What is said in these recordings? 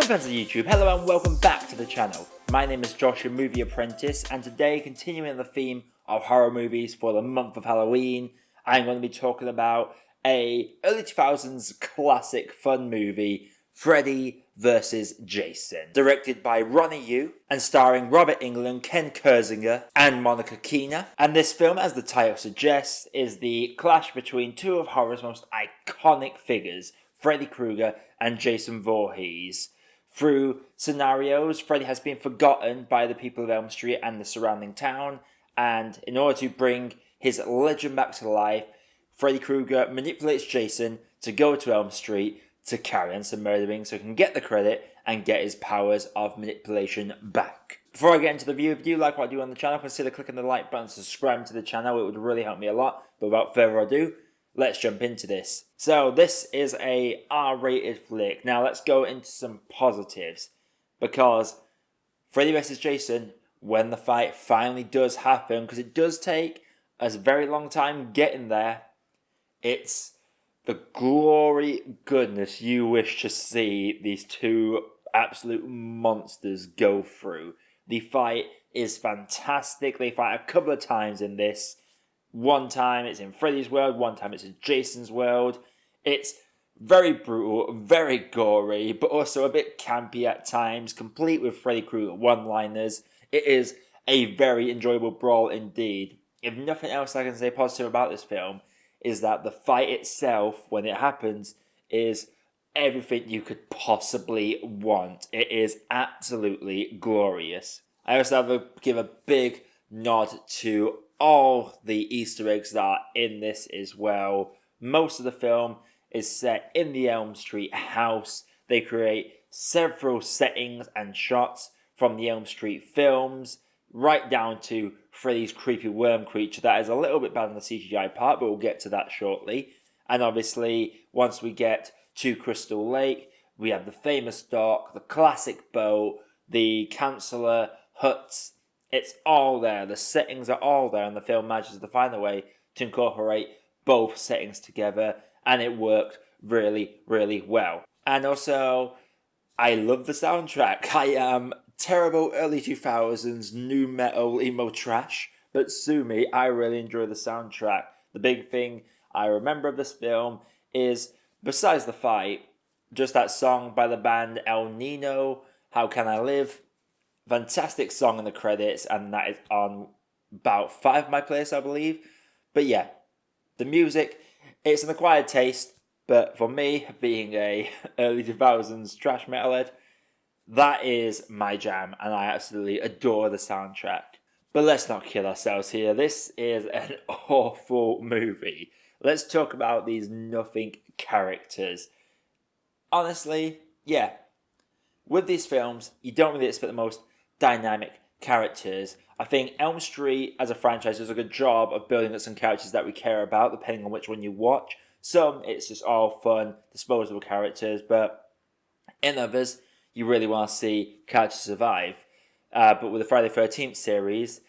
fans of YouTube, hello and welcome back to the channel. My name is Josh, your Movie Apprentice, and today, continuing the theme of horror movies for the month of Halloween, I'm going to be talking about a early 2000s classic fun movie, Freddy Vs Jason, directed by Ronnie Yu and starring Robert Englund, Ken Kirzinger, and Monica Keena. And this film, as the title suggests, is the clash between two of horror's most iconic figures, Freddy Krueger and Jason Voorhees. Through scenarios, Freddy has been forgotten by the people of Elm Street and the surrounding town, and in order to bring his legend back to life, Freddy Krueger manipulates Jason to go to Elm Street to carry on some murdering so he can get the credit and get his powers of manipulation back. Before I get into the review, if you do like what I do on the channel, consider clicking the like button, subscribing to the channel, it would really help me a lot. But without further ado, let's jump into this. So this is a R-rated flick. Now let's go into some positives, because Freddy vs Jason, when the fight finally does happen, because it does take a very long time getting there, it's the glory goodness you wish to see these two absolute monsters go through. The fight is fantastic. They fight a couple of times in this. One time it's in Freddy's world, one time it's in Jason's world. It's very brutal, very gory, but also a bit campy at times, complete with Freddy Krueger one-liners. It is a very enjoyable brawl indeed. If nothing else I can say positive about this film is that the fight itself, when it happens, is everything you could possibly want. It is absolutely glorious. I also have to give a big nod to all the Easter eggs that are in this as well. Most of the film is set in the Elm Street house. They create several settings and shots from the Elm Street films, right down to Freddy's creepy worm creature that is a little bit bad on the CGI part, but we'll get to that shortly. And obviously, once we get to Crystal Lake, we have the famous dock, the classic boat, the councillor huts. It's all there. The settings are all there, and the film manages to find a way to incorporate both settings together, and it worked really, really well. And also, I love the soundtrack. I am terrible early 2000s new metal emo trash, but sue me, I really enjoy the soundtrack. The big thing I remember of this film is, besides the fight, just that song by the band El Nino, How Can I Live? Fantastic song in the credits, and that is on about 5 of my playlists, I believe. But yeah, the music, it's an acquired taste, but for me, being a early 2000s trash metalhead, that is my jam, and I absolutely adore the soundtrack. But let's not kill ourselves here. This is an awful movie. Let's talk about these nothing characters. Honestly, yeah, with these films, you don't really expect the most dynamic characters. I think Elm Street as a franchise does a good job of building up some characters that we care about, depending on which one you watch. Some, it's just all fun, disposable characters, but in others, you really want to see characters survive. But with the Friday the 13th series,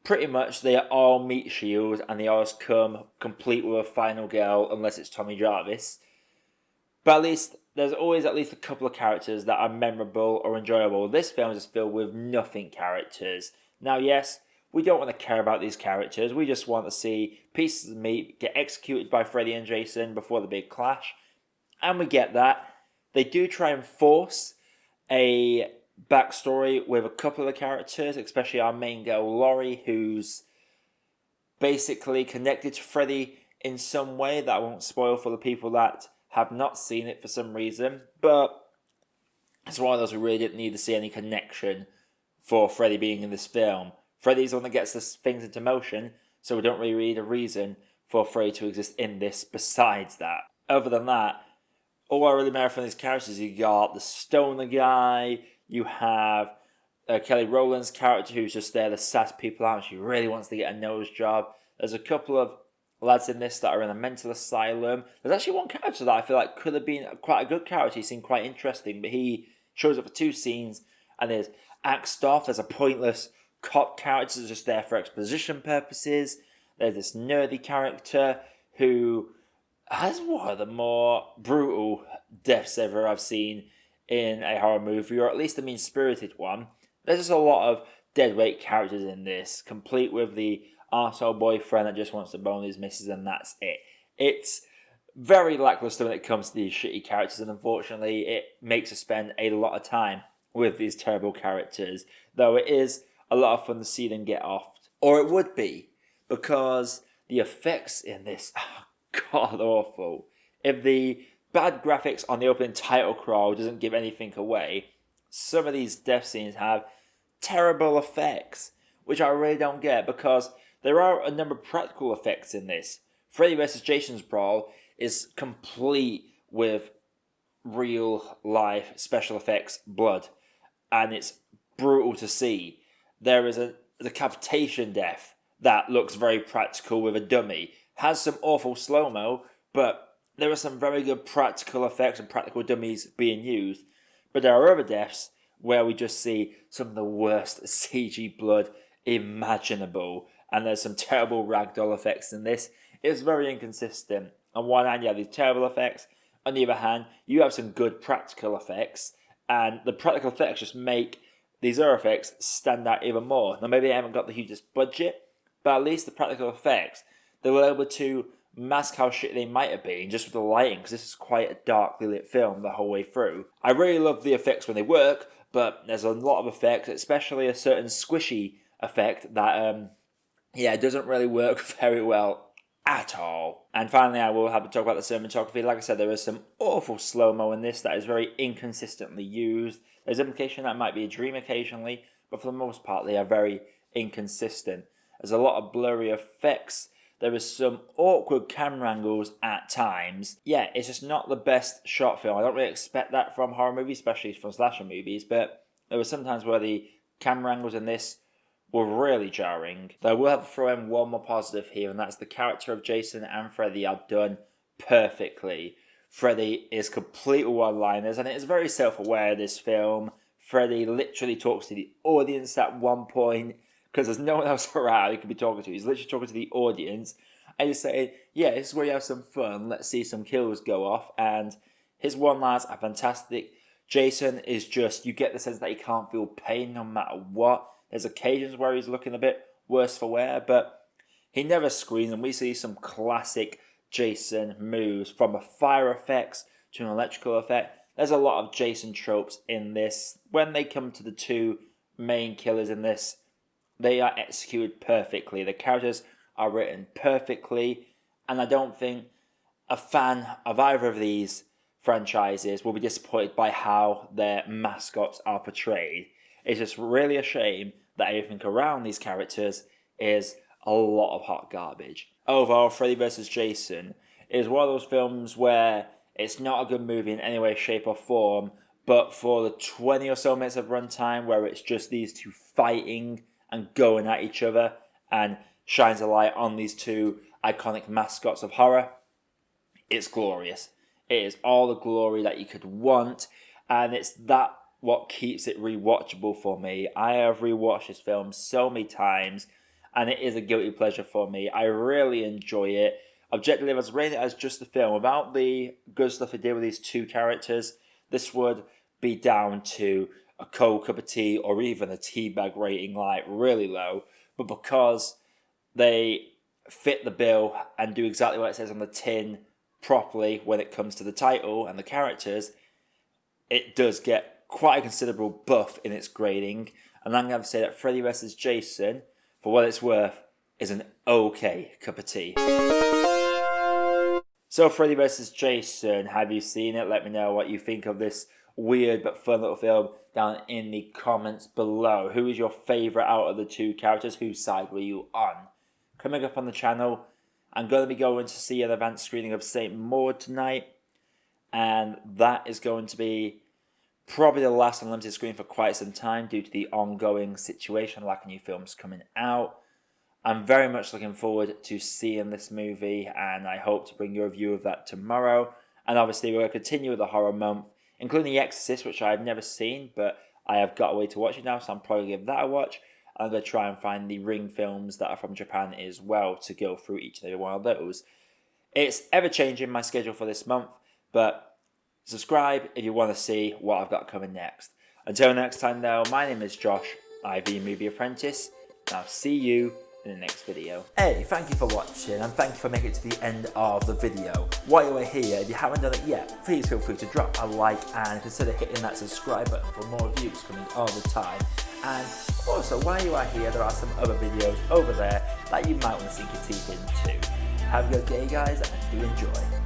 pretty much they all meet Shield, and they always come complete with a final girl, unless it's Tommy Jarvis. But at least there's always at least a couple of characters that are memorable or enjoyable. This film is filled with nothing characters. Now, yes, we don't want to care about these characters. We just want to see pieces of meat get executed by Freddy and Jason before the big clash. And we get that. They do try and force a backstory with a couple of the characters, especially our main girl, Laurie, who's basically connected to Freddy in some way that I won't spoil for the people that have not seen it for some reason, but it's one of those we really didn't need to see any connection for Freddy being in this film. Freddy's the one that gets the things into motion, so we don't really need a reason for Freddy to exist in this besides that. Other than that, all I really remember from these characters, you got the stoner guy, you have Kelly Rowland's character who's just there to sass people out, she really wants to get a nose job. There's a couple of lads in this that are in a mental asylum. There's actually one character that I feel like could have been quite a good character. He seemed quite interesting, but he shows up for 2 scenes and is axed off. There's a pointless cop character that's just there for exposition purposes. There's this nerdy character who has one of the more brutal deaths ever I've seen in a horror movie, or at least a mean-spirited one. There's just a lot of deadweight characters in this, complete with the arsehole boyfriend that just wants to bone his missus, and that's it. It's very lackluster when it comes to these shitty characters, and unfortunately it makes us spend a lot of time with these terrible characters, though it is a lot of fun to see them get off. Or it would be, because the effects in this are god awful. If the bad graphics on the opening title crawl doesn't give anything away, some of these death scenes have terrible effects, which I really don't get, because there are a number of practical effects in this. Freddy vs Jason's brawl is complete with real life special effects blood, and it's brutal to see. There is a decapitation death that looks very practical with a dummy. Has some awful slow-mo, but there are some very good practical effects and practical dummies being used. But there are other deaths where we just see some of the worst CG blood imaginable, and there's some terrible ragdoll effects in this. It's very inconsistent. On one hand, you have these terrible effects. On the other hand, you have some good practical effects, and the practical effects just make these other effects stand out even more. Now, maybe they haven't got the hugest budget, but at least the practical effects, they were able to mask how shit they might have been just with the lighting, because this is quite a darkly lit film the whole way through. I really love the effects when they work, but there's a lot of effects, especially a certain squishy effect that, doesn't really work very well at all. And finally, I will have to talk about the cinematography. Like I said, there is some awful slow-mo in this that is very inconsistently used. There's implication that might be a dream occasionally, but for the most part, they are very inconsistent. There's a lot of blurry effects. There is some awkward camera angles at times. Yeah, it's just not the best shot film. I don't really expect that from horror movies, especially from slasher movies, but there were some times where the camera angles in this were really jarring. Though I will have to throw in one more positive here, and that's the character of Jason and Freddy are done perfectly. Freddy is complete with one-liners, and it is very self-aware, this film. Freddy literally talks to the audience at one point, because there's no one else around he could be talking to. He's literally talking to the audience, and he's saying, yeah, this is where you have some fun, let's see some kills go off, and his one-liners are fantastic. Jason is just, you get the sense that he can't feel pain no matter what. There's occasions where he's looking a bit worse for wear, but he never screams, and we see some classic Jason moves, from a fire effects to an electrical effect. There's a lot of Jason tropes in this. When they come to the two main killers in this, they are executed perfectly. The characters are written perfectly, and I don't think a fan of either of these franchises will be disappointed by how their mascots are portrayed. It's just really a shame that everything around these characters is a lot of hot garbage. Overall, Freddy vs. Jason is one of those films where it's not a good movie in any way, shape or form, but for the 20 or so minutes of runtime where it's just these two fighting and going at each other and shines a light on these two iconic mascots of horror, it's glorious. It is all the glory that you could want, and it's that what keeps it rewatchable for me. I have rewatched this film so many times, and it is a guilty pleasure for me. I really enjoy it. Objectively, if I was rating it as just a film, without the good stuff it did with these two characters, this would be down to a cold cup of tea or even a teabag rating, like really low. But because they fit the bill and do exactly what it says on the tin properly when it comes to the title and the characters, it does get quite a considerable buff in its grading, and I'm going to say that Freddy vs. Jason, for what it's worth, is an okay cup of tea. So Freddy vs. Jason, have you seen it? Let me know what you think of this weird but fun little film down in the comments below. Who is your favourite out of the two characters? Whose side were you on? Coming up on the channel, I'm going to be going to see an advanced screening of St. Maud tonight, and that is going to be probably the last unlimited screen for quite some time due to the ongoing situation, like new films coming out. I'm very much looking forward to seeing this movie, and I hope to bring you a review of that tomorrow. And obviously we're going to continue with the horror month, including The Exorcist, which I've never seen, but I have got a way to watch it now, so I'm probably going to give that a watch. I'm going to try and find the Ring films that are from Japan as well to go through each and every one of those. It's ever changing, my schedule for this month, but Subscribe if you want to see what I've got coming next. Until next time though, my name is Josh, I've been Movie Apprentice, and I'll see you in the next video. Hey, thank you for watching and thank you for making it to the end of the video. While you are here, if you haven't done it yet, please feel free to drop a like and consider hitting that subscribe button for more views coming all the time. And also, while you are here, there are some other videos over there that you might want to sink your teeth into. Have a good day guys, and do enjoy.